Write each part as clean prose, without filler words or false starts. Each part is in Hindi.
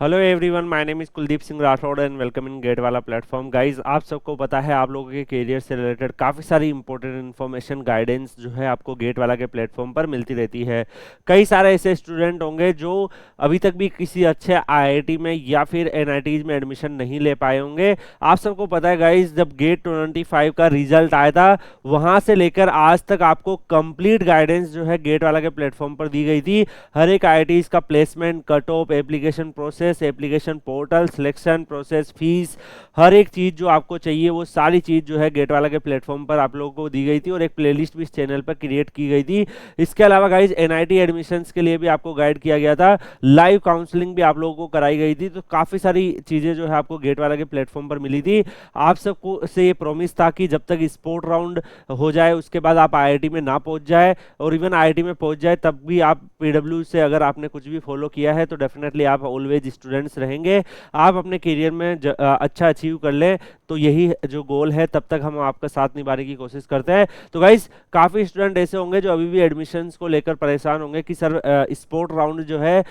Hello everyone, my name is Kuldeep Singh Rathore and welcome in GATE Wallah platform. Guys, आप सबको पता है आप लोगों के करियर से रिलेटेड काफ़ी सारी इंपॉर्टेंट इन्फॉर्मेशन गाइडेंस जो है आपको गेट वाला के प्लेटफॉर्म पर मिलती रहती है। कई सारे ऐसे स्टूडेंट होंगे जो अभी तक भी किसी अच्छे आईआईटी में या फिर एनआईटीज में एडमिशन नहीं ले पाए होंगे। आप सबको पता है गाइस, जब गेट 25 का रिजल्ट आया था वहाँ से लेकर आज तक आपको कंप्लीट गाइडेंस जो है गेट वाला के प्लेटफॉर्म पर दी गई थी। हर एक आईआईटीज का placement, cut off, application process, application portal, selection process, fees, हर एक चीज जो आपको चाहिए वो सारी चीज जो है गेट वाला के प्लेटफॉर्म पर आप लोगों को दी गई थी और एक प्लेलिस्ट भी इस चैनल पर क्रिएट की गई थी। इसके अलावा गाइज एनआईटी एडमिशंस के लिए भी आपको गाइड किया गया था, लाइव काउंसलिंग भी आप लोगों को कराई गई थी। तो काफी सारी चीजें जो है आपको गेट वाला के प्लेटफॉर्म पर मिली थी। आप सबको से ये प्रॉमिस था कि जब तक स्पोर्ट राउंड हो जाए उसके बाद आप आईआईटी में ना पहुंच जाए, और इवन आईआईटी में पहुंच जाए तब भी आप पीडब्ल्यू से अगर आपने कुछ भी फॉलो किया है तो डेफिनेटली आप ऑलवेज स्टूडेंट्स रहेंगे। आप अपने करियर में अच्छा अचीव कर लें, तो यही जो गोल है तब तक हम आपका साथ निभाने की कोशिश करते हैं। तो गाइस, काफ़ी स्टूडेंट ऐसे होंगे जो अभी भी एडमिशन्स को लेकर परेशान होंगे कि सर स्पोर्ट राउंड जो है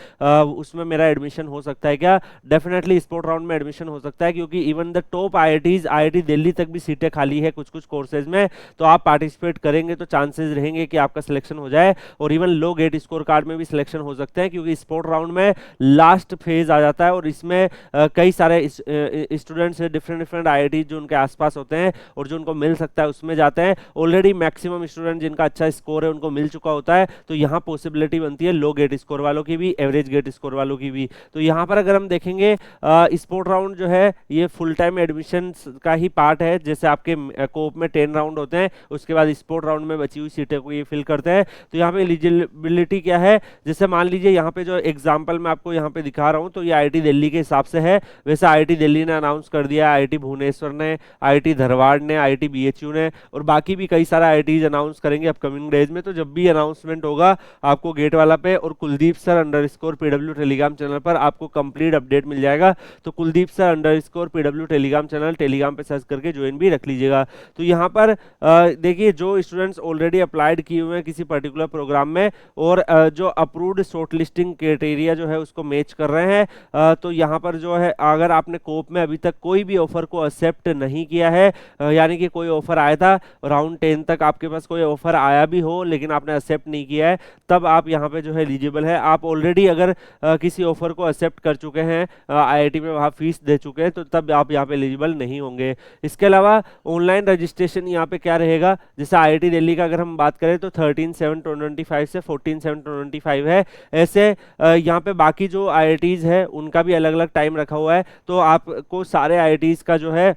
उसमें मेरा एडमिशन हो सकता है क्या। डेफिनेटली स्पोर्ट राउंड में एडमिशन हो सकता है, क्योंकि even the top IITs, IIT Delhi तक भी सीटें खाली है कुछ कुछ कोर्सेज में। तो आप पार्टिसिपेट करेंगे तो चांसेस रहेंगे कि आपका सिलेक्शन हो जाए, और even low GATE score card में भी सिलेक्शन हो सकते हैं, क्योंकि स्पोर्ट राउंड में लास्ट फेज आ जाता है और इसमें कई सारे स्टूडेंट्स डिफरेंट डिफरेंट आईआईटी जो उनके आसपास होते हैं और जो उनको मिल सकता है उसमें जाते हैं। ऑलरेडी मैक्सिमम स्टूडेंट जिनका अच्छा स्कोर है उनको मिल चुका होता है, तो यहाँ पॉसिबिलिटी बनती है लो गेट स्कोर वालों की भी, एवरेज गेट स्कोर वालों की भी। तो यहाँ पर अगर हम देखेंगे स्पोर्ट राउंड जो है ये फुल टाइम एडमिशन का ही पार्ट है। जैसे आपके कोप में 10 राउंड होते हैं, उसके बाद स्पोर्ट राउंड में बची हुई सीटें को ये फिल करते हैं। तो यहाँ पे एलिजिबिलिटी क्या है, जैसे मान लीजिए यहाँ पे जो एग्जाम्पल मैं आपको यहाँ पे दिखा रहा हूँ, तो ये आईआईटी दिल्ली के हिसाब से है। वैसे आईआईटी दिल्ली ने अनाउंस कर दिया, आईआईटी भुवनेश्वर ने, आईआईटी धारवाड़ ने, आईआईटी बीएचयू ने, और बाकी भी कई सारे आईआईटीज अनाउंस करेंगे अपकमिंग डेज में। तो जब भी अनाउंसमेंट होगा आपको गेट वाला पे और Kuldeep sir underscore PW Telegram channel पर आपको कंप्लीट अपडेट मिल जाएगा। तो Kuldeep sir underscore PW Telegram channel Telegram पे सर्च करके ज्वाइन भी रख लीजिएगा। तो यहाँ पर देखिए, जो स्टूडेंट्स ऑलरेडी अप्लाइड किए हुए हैं किसी पर्टिकुलर प्रोग्राम में और जो अप्रूव्ड शॉर्ट लिस्टिंग क्राइटेरिया जो है उसको मैच कर रहे हैं, तो यहाँ पर जो है अगर आपने कोप में अभी तक कोई भी ऑफर को एक्सेप्ट नहीं किया है, यानी कि कोई ऑफर आया था राउंड 10 तक आपके पास कोई ऑफर आया भी हो लेकिन आपने एक्सेप्ट नहीं किया है, तब आप यहाँ पे जो है एलिजिबल है। आप ऑलरेडी अगर किसी ऑफर को एक्सेप्ट कर चुके हैं, आईआईटी में वहाँ फीस दे चुके हैं, तो तब आप यहाँ पे एलिजिबल नहीं होंगे। इसके अलावा ऑनलाइन रजिस्ट्रेशन यहाँ पे क्या रहेगा, जैसे आईआईटी दिल्ली का अगर हम बात करें तो 13/7/2025 से 14/7/2025 है। ऐसे यहाँ पे बाकी जो आईआईटीज है उनका भी अलग अलग टाइम रखा हुआ है। तो आपको सारे आईआईटीज का जो है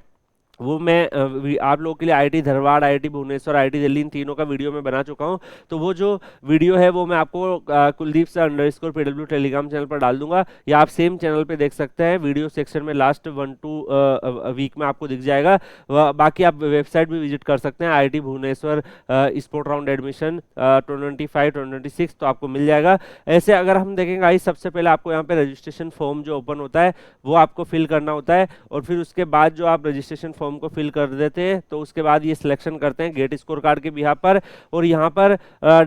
वो मैं आप लोगों के लिए IIT Dharwad, IIT Bhubaneswar, IIT Delhi, इन तीनों का वीडियो मैं बना चुका हूं। तो वो जो वीडियो है वो मैं आपको Kuldeep sir underscore PW Telegram channel पर डाल दूंगा, या आप सेम चैनल पे देख सकते हैं। वीडियो सेक्शन में लास्ट 1-2 वीक में आपको दिख जाएगा। बाकी आप वेबसाइट भी विजिट कर सकते हैं, IIT Bhubaneswar spot round admission 2025-2026, तो आपको मिल जाएगा। ऐसे अगर हम देखेंगे आई, सबसे पहले आपको यहाँ पे रजिस्ट्रेशन फॉर्म जो ओपन होता है वो आपको फिल करना होता है, और फिर उसके बाद जो आप रजिस्ट्रेशन फॉर्म को फिल कर देते हैं तो उसके बाद ये सिलेक्शन करते हैं गेट स्कोर कार्ड के बिहाफ पर। और यहाँ पर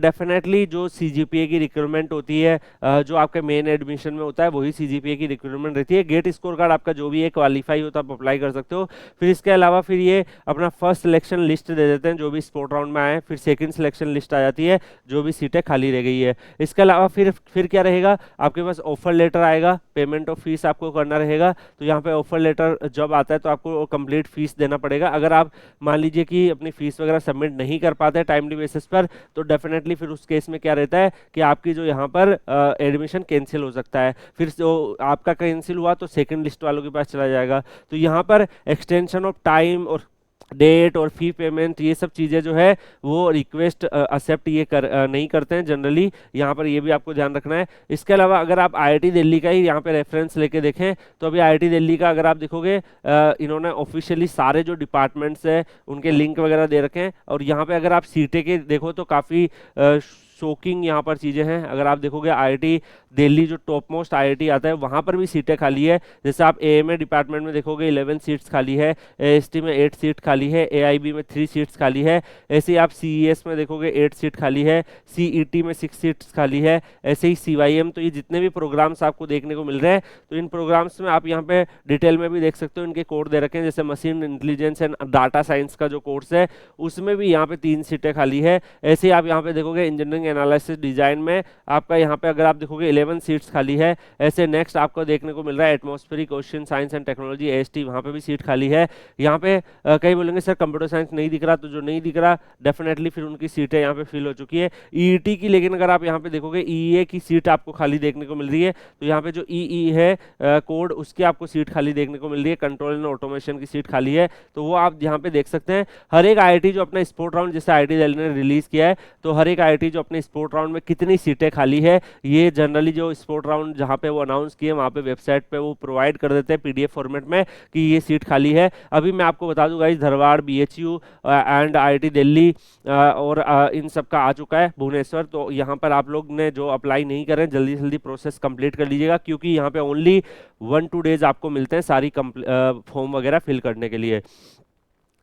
डेफिनेटली जो सीजीपीए की रिक्वायरमेंट होती है, जो आपके मेन एडमिशन में होता है वही सीजीपीए की रिक्वायरमेंट रहती है। गेट स्कोर कार्ड आपका जो भी है क्वालिफाई हो तो आप अप्लाई कर सकते हो। फिर इसके अलावा फिर ये अपना फर्स्ट सिलेक्शन लिस्ट दे देते हैं जो भी स्पोर्ट राउंड में आए, फिर सेकंड सिलेक्शन लिस्ट आ जाती है जो भी सीटें खाली रह गई है। इसके अलावा फिर क्या रहेगा, आपके पास ऑफर लेटर आएगा, पेमेंट ऑफ फीस आपको करना रहेगा। तो यहाँ पे ऑफर लेटर जब आता है तो आपको कंप्लीट फीस देना पड़ेगा। अगर आप मान लीजिए कि अपनी फीस वगैरह सबमिट नहीं कर पाते टाइमली बेसिस पर, तो डेफिनेटली फिर उस केस में क्या रहता है कि आपकी जो यहाँ पर एडमिशन कैंसिल हो सकता है। फिर जो आपका कैंसिल हुआ तो सेकंड लिस्ट वालों के पास चला जाएगा। तो यहाँ पर एक्सटेंशन ऑफ टाइम और डेट और फी पेमेंट ये सब चीज़ें जो है वो रिक्वेस्ट एक्सेप्ट ये नहीं करते हैं जनरली। यहाँ पर ये भी आपको ध्यान रखना है। इसके अलावा अगर आप आईआईटी दिल्ली का ही यहाँ पे रेफरेंस लेके देखें तो अभी आईआईटी दिल्ली का अगर आप देखोगे, इन्होंने ऑफिशियली सारे जो डिपार्टमेंट्स हैं उनके लिंक वगैरह दे रखे हैं, और यहाँ पे अगर आप सीटें के देखो तो काफ़ी शॉकिंग यहाँ पर चीज़ें हैं। अगर आप देखोगे आईआईटी दिल्ली जो टॉप मोस्ट आईआईटी आता है वहाँ पर भी सीटें खाली है। जैसे आप एएमए डिपार्टमेंट में देखोगे 11 सीट्स खाली है, एएसटी में 8 सीट खाली है, एआईबी में 3 सीट्स खाली है। ऐसे ही आप सीईएस में देखोगे 8 सीट खाली है, सीईटी में 6 सीट्स खाली है, ऐसे ही सीवाईएम। तो ये जितने भी प्रोग्राम्स आपको देखने को मिल रहे हैं, तो इन प्रोग्राम्स में आप यहाँ पे डिटेल में भी देख सकते हो, इनके कोड दे रखे हैं। जैसे machine intelligence and data science का जो कोर्स है उसमें भी यहाँ पे 3 सीटें खाली है। ऐसे ही आप यहाँ पे देखोगे इंजीनियरिंग एनालिसिस डिजाइन में आपका यहाँ पे अगर आप देखोगे 11 सीट्स खाली है। ऐसे नेक्स्ट आपको देखने को मिल रहा है atmospheric ocean science and technology AST, वहाँ पे भी सीट खाली है। यहाँ पे कई बोलेंगे सर कंप्यूटर साइंस नहीं दिख रहा, तो जो नहीं दिख रहा डेफिनेटली फिर उनकी सीटें यहाँ पे फिल हो चुकी है। ईईटी की लेकिन अगर आप यहाँ पे देखोगे ईईए की सीट आपको खाली देखने को मिल रही है। तो यहाँ पे जो ईई है कोड उसकी आपको सीट खाली देखने को मिल रही है, कंट्रोल एंड ऑटोमेशन की सीट खाली है। तो वो आप यहाँ पे देख सकते हैं। हर एक आईआईटी जो अपना स्पोर्ट राउंड जैसे आईआईटी दिल्ली ने रिलीज किया है, तो हर एक आईआईटी जो अपने स्पोर्ट राउंड में कितनी सीटें खाली है, ये जनरली जो स्पोर्ट राउंड जहाँ पे वो अनाउंस किए वहाँ पे वेबसाइट पे वो प्रोवाइड कर देते हैं पीडीएफ फॉर्मेट में कि ये सीट खाली है। अभी मैं आपको बता दूंगा इस Dharwad, BHU and IIT Delhi और इन सब का आ चुका है, भुवनेश्वर। तो यहाँ पर आप लोग ने जो अप्लाई नहीं करें जल्दी जल्दी प्रोसेस कंप्लीट कर लीजिएगा, क्योंकि यहाँ पे ओनली 1-2 डेज आपको मिलते हैं सारी फॉर्म वगैरह फिल करने के लिए।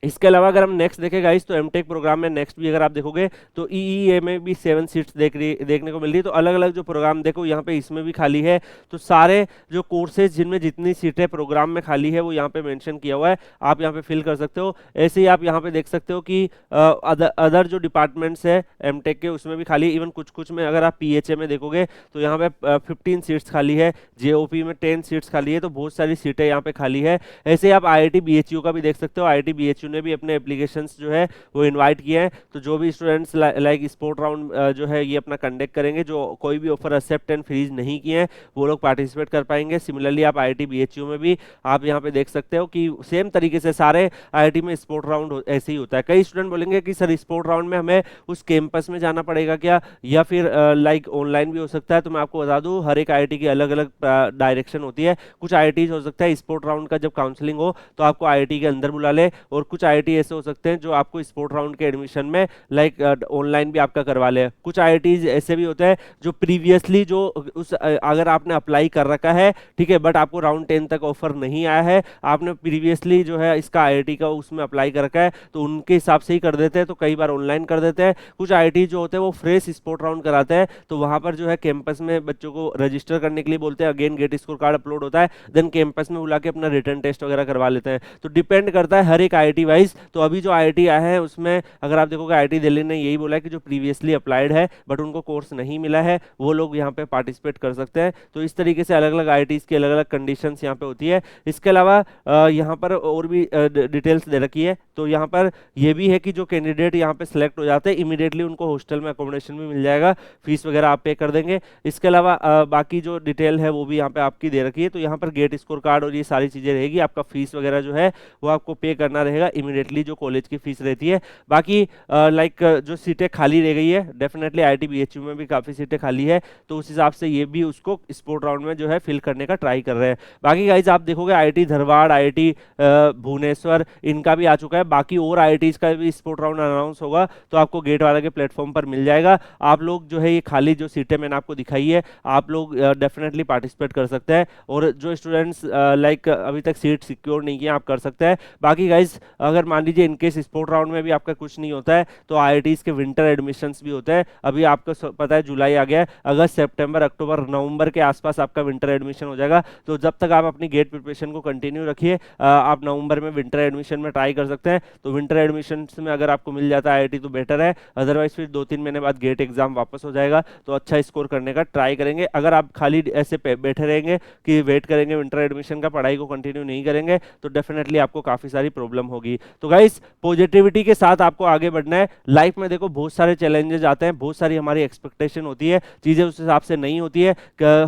इसके अलावा अगर हम नेक्स्ट देखें गाइस, तो एमटेक प्रोग्राम में नेक्स्ट भी अगर आप देखोगे तो ईईए में भी 7 सीट्स देखने को मिल रही है। तो अलग अलग जो प्रोग्राम देखो यहाँ पे इसमें भी खाली है। तो सारे जो कोर्सेज जिनमें जितनी सीटें प्रोग्राम में खाली है वो यहाँ पे मेंशन किया हुआ है, आप यहाँ पे फिल कर सकते हो। ऐसे ही आप यहाँ पे देख सकते हो कि अदर जो डिपार्टमेंट्स है एमटेक के उसमें भी खाली है। इवन कुछ कुछ में अगर आप पीएचए में देखोगे तो यहाँ पे 15 सीट्स खाली है, जेओपी में 10 सीट्स खाली है। तो बहुत सारी सीटें यहाँ पे खाली है। ऐसे ही आप आईआईटी बीएचयू का भी देख सकते हो। आईआईटी बीएचयू ने भी अपने एप्लीकेशंस जो है वो इनवाइट किए हैं। तो जो भी स्टूडेंट्स लाइक स्पोर्ट राउंड जो है ये अपना कंडक्ट करेंगे, जो कोई भी ऑफर एक्सेप्ट एंड फ्रीज नहीं किए हैं वो लोग पार्टिसिपेट कर पाएंगे। सिमिलरली आप आईआईटी बीएचयू में भी आप यहाँ पे देख सकते हो कि सेम तरीके से सारे आईआईटी में स्पोर्ट राउंड ऐसे ही होता है। कई स्टूडेंट बोलेंगे कि सर स्पोर्ट राउंड में हमें उस कैंपस में जाना पड़ेगा क्या, या फिर लाइक ऑनलाइन भी हो सकता है। तो मैं आपको बता दूं हर एक आईआईटी की अलग अलग डायरेक्शन होती है। कुछ आईआईटी हो सकता है स्पोर्ट राउंड का जब काउंसलिंग हो तो आपको आईआईटी के अंदर बुला ले, और कुछ आईआईटी ऐसे हो सकते हैं जो आपको स्पोर्ट राउंड के एडमिशन में लाइक ऑनलाइन भी आपका करवा ले। कुछ आईआईटीज ऐसे भी होते हैं जो प्रीवियसली जो उस अगर आपने अप्लाई कर रखा है, ठीक है, बट आपको राउंड 10 तक ऑफर नहीं आया है, आपने प्रीवियसली जो है इसका आईआईटी का उसमें अप्लाई कर रखा है, तो उनके हिसाब से ही कर देते हैं। तो कई बार ऑनलाइन कर देते हैं। कुछ आईआईटी जो होते हैं वो फ्रेश स्पोर्ट राउंड कराते हैं, तो वहां पर जो है कैंपस में बच्चों को रजिस्टर करने के लिए बोलते हैं। Again get score card upload होता है, देन कैंपस में बुला के अपना रिटर्न टेस्ट वगैरह करवा लेते हैं। तो डिपेंड करता है हर एक आईआईटी वाइज। तो अभी जो आईआईटी आया है उसमें अगर आप देखोगे आईआईटी दिल्ली ने यही बोला है कि जो प्रीवियसली अप्लाइड है बट उनको कोर्स नहीं मिला है वो लोग यहाँ पे पार्टिसिपेट कर सकते हैं। तो इस तरीके से अलग अलग आईआईटीज की अलग अलग कंडीशंस यहाँ पे होती है। इसके अलावा यहाँ पर और भी डिटेल्स दे रखी है। तो यहाँ पर ये भी है कि जो कैंडिडेट यहाँ पे सिलेक्ट हो जाते हैं इमीडिएटली उनको हॉस्टल में अकोमोडेशन भी मिल जाएगा, फीस वगैरह आप पे कर देंगे। इसके अलावा बाकी जो डिटेल है वो भी यहाँ पे आपकी दे रखी है। तो यहाँ पर गेट स्कोर कार्ड और ये सारी चीजें रहेगी। आपका फीस वगैरह जो है वो आपको पे करना रहेगा इमीडिएटली, जो कॉलेज की फीस रहती है। बाकी लाइक जो सीटें खाली रह गई है डेफिनेटली आईआईटी बीएचयू में भी काफी सीटें खाली है, तो उस हिसाब से ये भी उसको स्पोर्ट राउंड में जो है फिल करने का ट्राई कर रहे हैं। बाकी गाइज आप देखोगे आईआईटी धारवाड़, आईआईटी भुवनेश्वर इनका भी आ चुका है। बाकी और आईआईटीज का भी स्पोर्ट राउंड अनाउंस होगा तो आपको गेट वाला के प्लेटफॉर्म पर मिल जाएगा। आप लोग जो है ये खाली जो सीटें मैंने आपको दिखाई है आप लोग डेफिनेटली पार्टिसिपेट कर सकते हैं, और जो स्टूडेंट्स लाइक अभी तक सीट सिक्योर नहीं किया आप कर सकते हैं। बाकी गाइज अगर मान लीजिए इनकेस स्पोर्ट राउंड में भी आपका कुछ नहीं होता है तो आईआईटीज के विंटर एडमिशंस भी होते हैं। अभी आपको पता है जुलाई आ गया है, अगस्त, सितंबर, अक्टूबर, नवंबर के आसपास आपका विंटर एडमिशन हो जाएगा। तो जब तक आप अपनी गेट प्रिपरेशन को कंटिन्यू रखिए, आप नवंबर में विंटर एडमिशन में ट्राई कर सकते हैं। तो विंटर एडमिशन में अगर आपको मिल जाता है आईआईटी तो बेटर है, अदरवाइज फिर 2-3 महीने बाद गेट एग्जाम वापस हो जाएगा, तो अच्छा स्कोर करने का ट्राई करेंगे। अगर आप खाली ऐसे बैठे रहेंगे कि वेट करेंगे विंटर एडमिशन का, पढ़ाई को कंटिन्यू नहीं करेंगे, तो डेफिनेटली आपको काफी सारी प्रॉब्लम होगी। तो गाइस पॉजिटिविटी के साथ आपको आगे बढ़ना है। लाइफ में देखो बहुत सारे चैलेंजेस आते हैं, बहुत सारी हमारी एक्सपेक्टेशन होती है, चीजें उस हिसाब से नहीं होती है।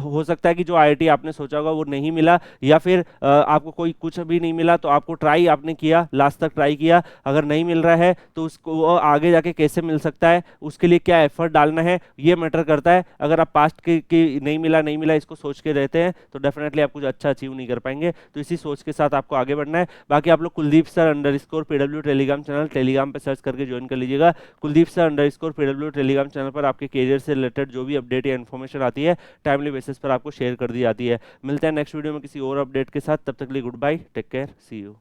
हो सकता है कि जो आईआईटी आपने सोचा होगा वो नहीं मिला, या फिर आपको कोई कुछ भी नहीं मिला, तो आपको ट्राई आपने किया, लास्ट तक ट्राई किया, अगर नहीं मिल रहा है तो उसको आगे जाके कैसे मिल सकता है, उसके लिए क्या एफर्ट डालना है, ये मैटर करता है। अगर आप पास्ट की नहीं मिला इसको सोच के रहते हैं तो डेफिनेटली आप कुछ अच्छा अचीव नहीं कर पाएंगे। तो इसी सोच के साथ आपको आगे बढ़ना है। बाकी आप लोग Kuldeep sir under PW Telegram channel, Telegram पे सर्च करके ज्वाइन कर लीजिएगा। Kuldeep sir PW Telegram channel पर आपके करियर से रिलेटेड जो भी अपडेट या इन्फॉर्मेशन आती है टाइमली बेसिस पर आपको शेयर कर दी जाती है। मिलते हैं नेक्स्ट वीडियो में किसी और अपडेट के साथ, तब तक के लिए goodbye, take care, see you.